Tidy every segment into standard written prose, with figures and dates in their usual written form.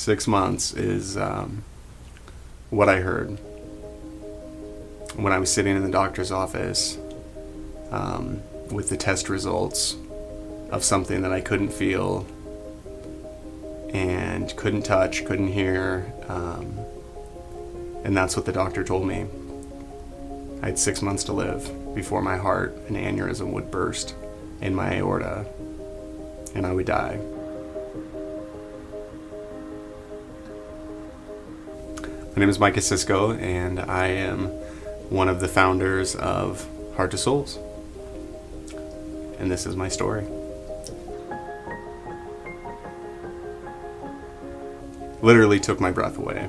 6 months is what I heard when I was sitting in the doctor's office with the test results of something that I couldn't feel and couldn't touch, couldn't hear, and that's what the doctor told me. I had 6 months to live before my heart, an aneurysm would burst in my aorta and I would die. My name is Micah Cisco, and I am one of the founders of Heart to Souls. And this is my story. Literally took my breath away.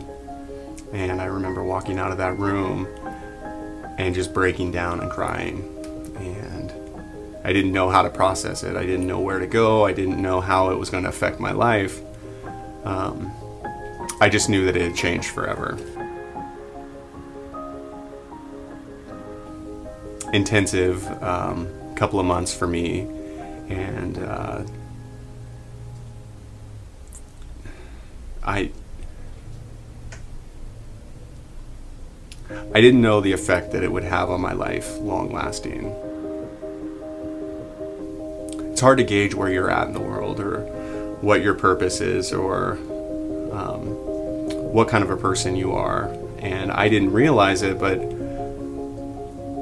And I remember walking out of that room and just breaking down and crying. And I didn't know how to process it. I didn't know where to go. I didn't know how it was going to affect my life. I just knew that it had changed forever. Intensive couple of months for me, and I didn't know the effect that it would have on my life long lasting. It's hard to gauge where you're at in the world, or what your purpose is, or what kind of a person you are. And I didn't realize it, but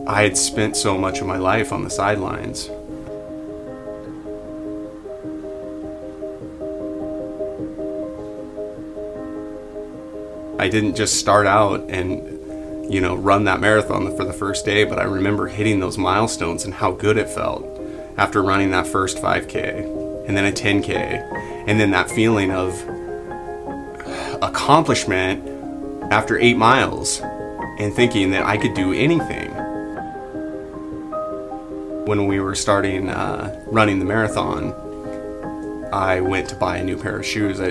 I had spent so much of my life on the sidelines. I didn't just start out and, run that marathon for the first day, but I remember hitting those milestones and how good it felt after running that first 5K and then a 10K, and then that feeling of accomplishment after 8 miles and thinking that I could do anything. When we were starting running the marathon, I went to buy a new pair of shoes. I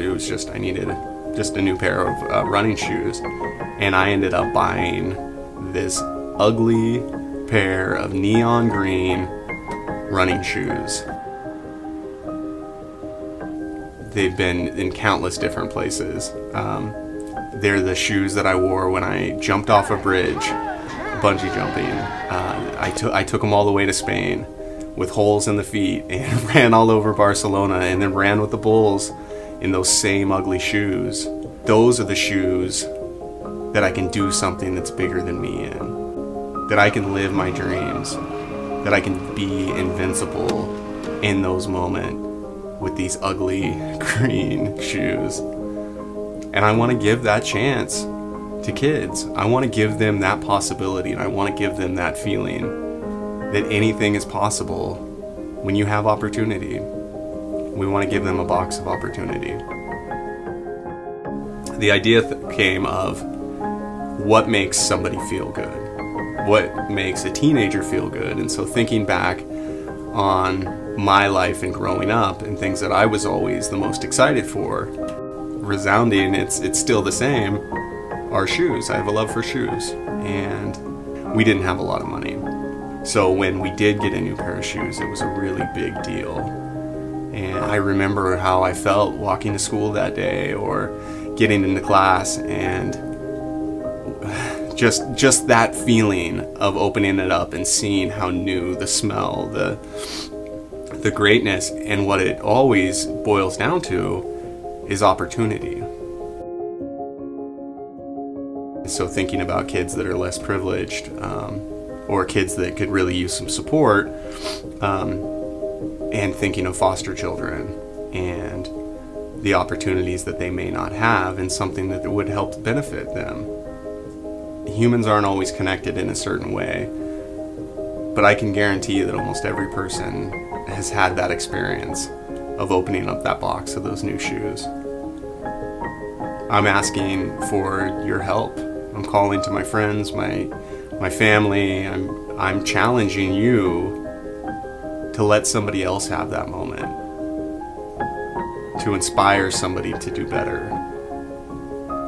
needed just a new pair of running shoes, and I ended up buying this ugly pair of neon green running shoes. They've been in countless different places. They're the shoes that I wore when I jumped off a bridge, bungee jumping. I took them all the way to Spain with holes in the feet and ran all over Barcelona, and then ran with the Bulls in those same ugly shoes. Those are the shoes that I can do something that's bigger than me in, that I can live my dreams, that I can be invincible in those moments with these ugly green shoes. And I want to give that chance to kids. I want to give them that possibility, and I want to give them that feeling that anything is possible when you have opportunity. We want to give them a box of opportunity. The idea came of what makes somebody feel good, what makes a teenager feel good. And so thinking back on my life and growing up and things that I was always the most excited for, resounding, it's still the same, are shoes. I have a love for shoes, and we didn't have a lot of money. So when we did get a new pair of shoes, it was a really big deal. And I remember how I felt walking to school that day, or getting into class, and just that feeling of opening it up and seeing how new, the smell, the greatness, and what it always boils down to is opportunity. So thinking about kids that are less privileged, or kids that could really use some support, and thinking of foster children and the opportunities that they may not have, and something that would help benefit them. Humans aren't always connected in a certain way, but I can guarantee that almost every person has had that experience of opening up that box of those new shoes. I'm asking for your help. I'm calling to my friends, my family. I'm challenging you to let somebody else have that moment, to inspire somebody to do better,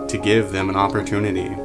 to give them an opportunity